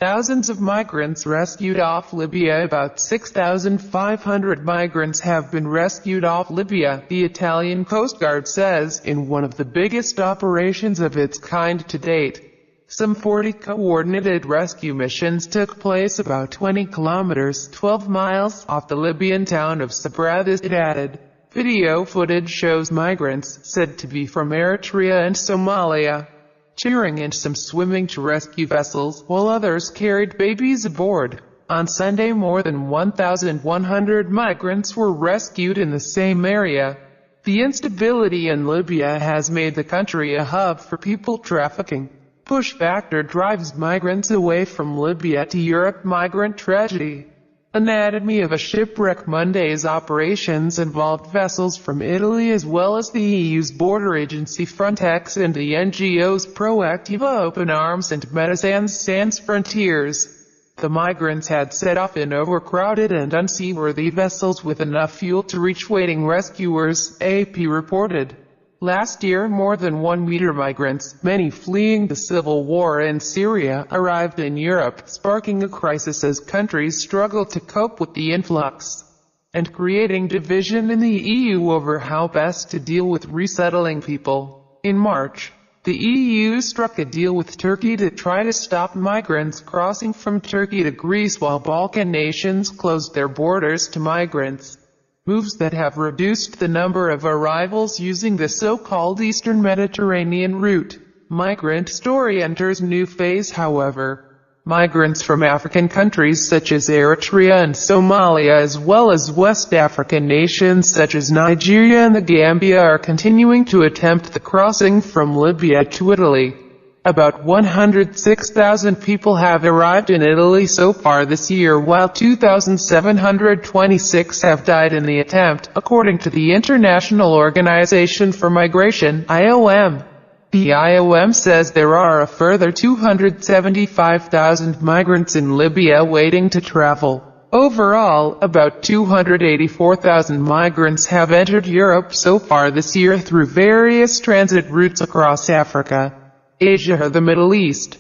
Thousands of migrants rescued off Libya. About 6,500 migrants have been rescued off Libya, the Italian coastguard says, in one of the biggest operations of its kind to date. Some 40 coordinated rescue missions took place about 20 kilometers, 12 miles, off the Libyan town of Sabratha, it added. Video footage shows migrants, said to be from Eritrea and Somalia, cheering and some swimming to rescue vessels, while others carried babies aboard. On Sunday, more than 1,100 migrants were rescued in the same area. The instability in Libya has made the country a hub for people trafficking. Push factor drives migrants away from Libya to Europe. Migrant tragedy. Anatomy of a shipwreck. Monday's operations involved vessels from Italy as well as the EU's border agency Frontex and the NGOs Proactiva, Open Arms and Medecins Sans Frontières. The migrants had set off in overcrowded and unseaworthy vessels with enough fuel to reach waiting rescuers, AP reported. Last year, more than 1 million migrants, many fleeing the civil war in Syria, arrived in Europe, sparking a crisis as countries struggle to cope with the influx, and creating division in the EU over how best to deal with resettling people. In March, the EU struck a deal with Turkey to try to stop migrants crossing from Turkey to Greece while Balkan nations closed their borders to migrants. Moves that have reduced the number of arrivals using the so-called Eastern Mediterranean route. Migrant story enters new phase, however. Migrants from African countries such as Eritrea and Somalia as well as West African nations such as Nigeria and the Gambia are continuing to attempt the crossing from Libya to Italy. About 106,000 people have arrived in Italy so far this year, while 2,726 have died in the attempt, according to the International Organization for Migration, IOM. The IOM says there are a further 275,000 migrants in Libya waiting to travel. Overall, about 284,000 migrants have entered Europe so far this year through various transit routes across Africa, Asia or the Middle East.